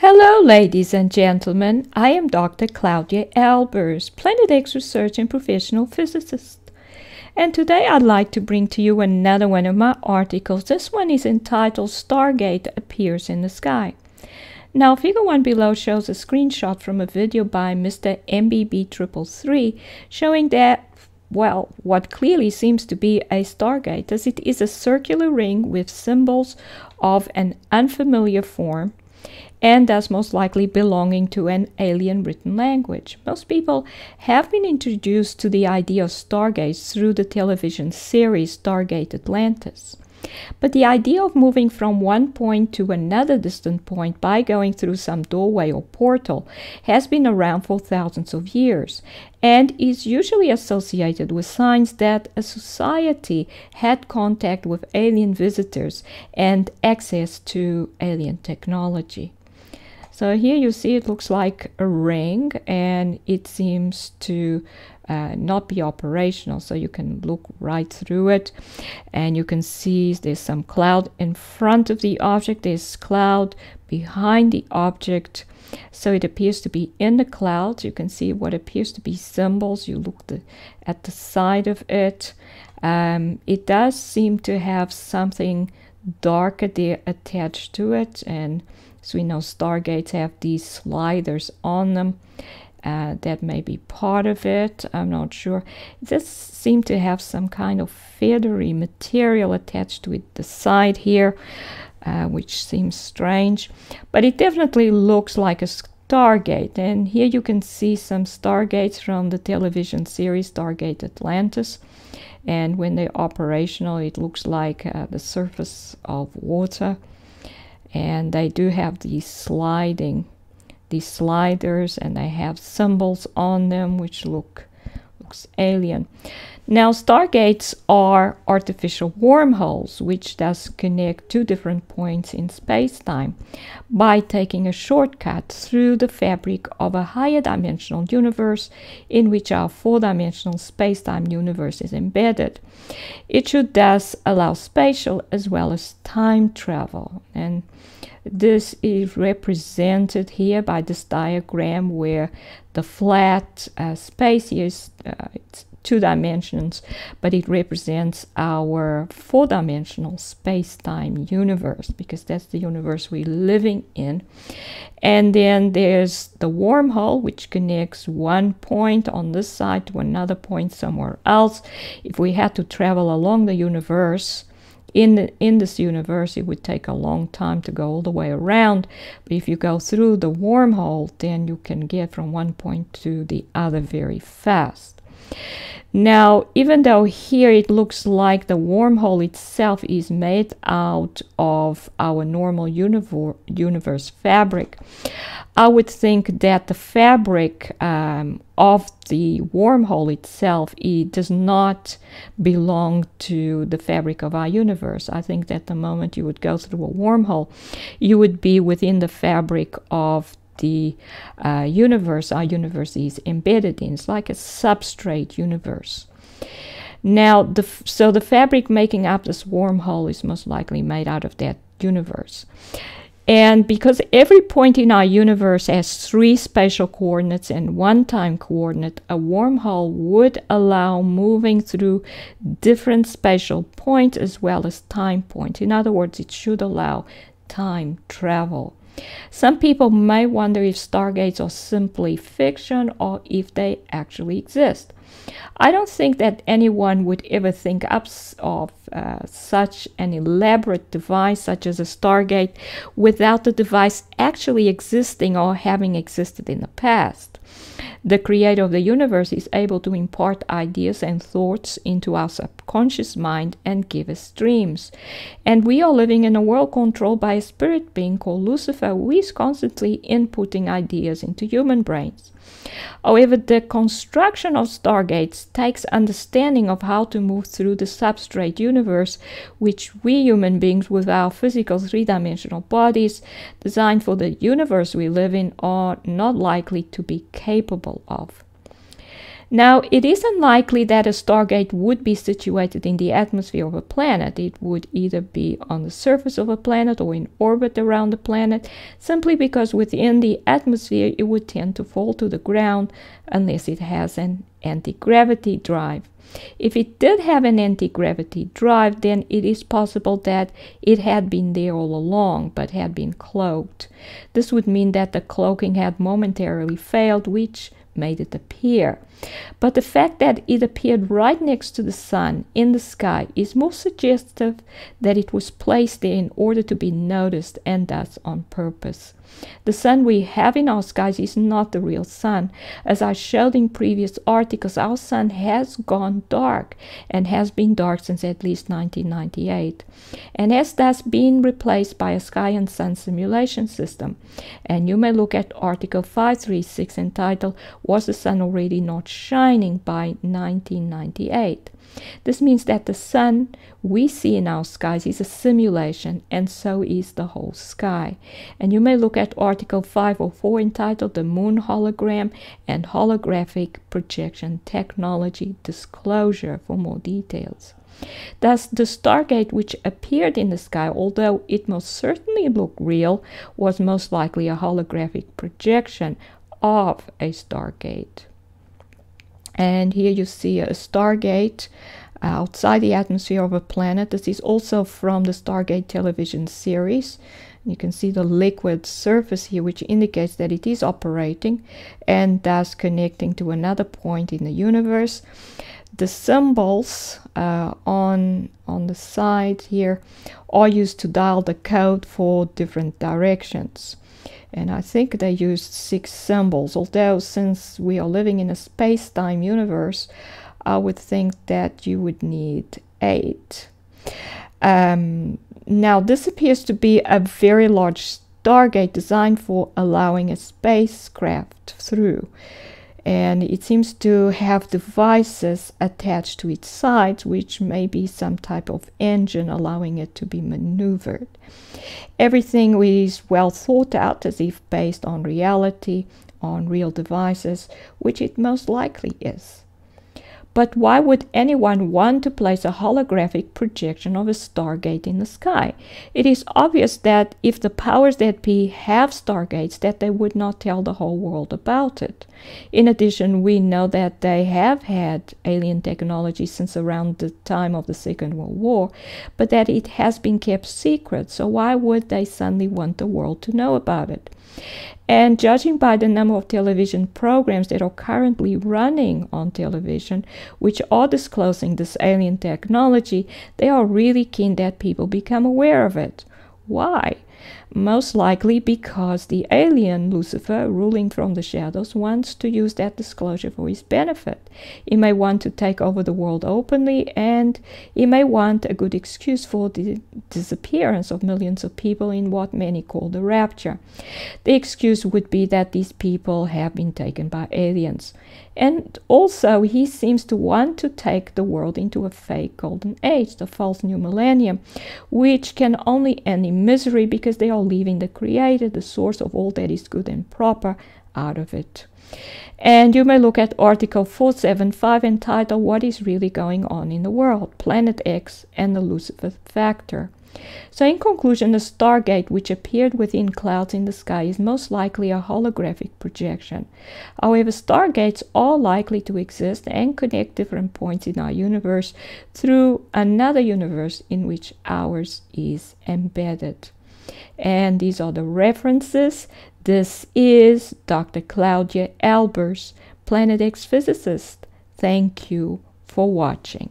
Hello, ladies and gentlemen. I am Dr. Claudia Albers, Planet X research and professional physicist. And today I'd like to bring to you another one of my articles. This one is entitled Stargate Appears in the Sky. Now, figure 1 below shows a screenshot from a video by Mr. MBB333 showing that, well, what clearly seems to be a stargate, as it is a circular ring with symbols of an unfamiliar form, and thus most likely belonging to an alien written language. Most people have been introduced to the idea of stargates through the television series Stargate Atlantis. But the idea of moving from one point to another distant point by going through some doorway or portal has been around for thousands of years and is usually associated with signs that a society had contact with alien visitors and access to alien technology. So here you see it looks like a ring, and it seems to not be operational, so you can look right through it and you can see there's some cloud in front of the object, there's cloud behind the object, so it appears to be in the clouds. You can see what appears to be symbols. You look at the side of it. It does seem to have something darker there attached to it, and so we know stargates have these sliders on them. That may be part of it. I'm not sure. It does seem to have some kind of feathery material attached to it, the side here, which seems strange. But it definitely looks like a stargate. And here you can see some stargates from the television series Stargate Atlantis. And when they're operational, it looks like the surface of water. And they do have these sliders, and they have symbols on them which looks alien. Now, stargates are artificial wormholes which does connect two different points in space-time by taking a shortcut through the fabric of a higher dimensional universe in which our four-dimensional space-time universe is embedded. It should thus allow spatial as well as time travel, and this is represented here by this diagram where the flat space here is it's 2 dimensions, but it represents our 4-dimensional space-time universe, because that's the universe we're living in. And then there's the wormhole, which connects one point on this side to another point somewhere else. If we had to travel along the universe, in this universe, it would take a long time to go all the way around. But if you go through the wormhole, then you can get from one point to the other very fast. Now, even though here it looks like the wormhole itself is made out of our normal universe fabric, I would think that the fabric of the wormhole itself, it does not belong to the fabric of our universe. I think that the moment you would go through a wormhole, you would be within the fabric of the universe our universe is embedded in. It's like a substrate universe. Now, so the fabric making up this wormhole is most likely made out of that universe. And because every point in our universe has 3 spatial coordinates and 1 time coordinate, a wormhole would allow moving through different spatial points as well as time points. In other words, it should allow time travel. Some people may wonder if stargates are simply fiction or if they actually exist. I don't think that anyone would ever think up of such an elaborate device such as a stargate without the device actually existing or having existed in the past. The creator of the universe is able to impart ideas and thoughts into our subconscious mind and give us dreams. And we are living in a world controlled by a spirit being called Lucifer, who is constantly inputting ideas into human brains. However, the construction of stargates takes understanding of how to move through the substrate universe, which we human beings with our physical 3-dimensional bodies designed for the universe we live in are not likely to be capable of. Now, it is unlikely that a stargate would be situated in the atmosphere of a planet. It would either be on the surface of a planet or in orbit around the planet, simply because within the atmosphere it would tend to fall to the ground unless it has an anti-gravity drive. If it did have an anti-gravity drive, then it is possible that it had been there all along, but had been cloaked. This would mean that the cloaking had momentarily failed, which made it appear. But the fact that it appeared right next to the sun in the sky is more suggestive that it was placed there in order to be noticed, and thus on purpose. The sun we have in our skies is not the real sun. As I showed in previous articles, our sun has gone dark and has been dark since at least 1998, and has thus been replaced by a sky and sun simulation system. And you may look at article 536 entitled "Was the Sun Already Not Shining by 1998?" This means that the sun we see in our skies is a simulation, and so is the whole sky. And you may look at article 504 entitled "The Moon Hologram and Holographic Projection Technology Disclosure" for more details. Thus, the stargate which appeared in the sky, although it most certainly looked real, was most likely a holographic projection of a stargate. And here you see a stargate outside the atmosphere of a planet. This is also from the Stargate television series. You can see the liquid surface here, which indicates that it is operating and thus connecting to another point in the universe. The symbols on the side here are used to dial the code for different directions. And I think they used 6 symbols, although since we are living in a space-time universe, I would think that you would need 8. Now, this appears to be a very large stargate designed for allowing a spacecraft through. And it seems to have devices attached to its sides, which may be some type of engine allowing it to be maneuvered. Everything is well thought out, as if based on reality, on real devices, which it most likely is. But why would anyone want to place a holographic projection of a stargate in the sky? It is obvious that if the powers that be have stargates, that they would not tell the whole world about it. In addition, we know that they have had alien technology since around the time of the Second World War, but that it has been kept secret, so why would they suddenly want the world to know about it? And judging by the number of television programs that are currently running on television, which are disclosing this alien technology, they are really keen that people become aware of it. Why? Most likely because the alien, Lucifer, ruling from the shadows, wants to use that disclosure for his benefit. He may want to take over the world openly, and he may want a good excuse for the disappearance of millions of people in what many call the rapture. The excuse would be that these people have been taken by aliens. And also, he seems to want to take the world into a fake golden age, the false new millennium, which can only end in misery because they are leaving the Creator, the source of all that is good and proper, out of it. And you may look at article 475 entitled "What is Really Going On in the World? Planet X and the Lucifer Factor." So in conclusion, the stargate which appeared within clouds in the sky is most likely a holographic projection. However, stargates are likely to exist and connect different points in our universe through another universe in which ours is embedded. And these are the references. This is Dr. Claudia Albers, Planet X physicist. Thank you for watching.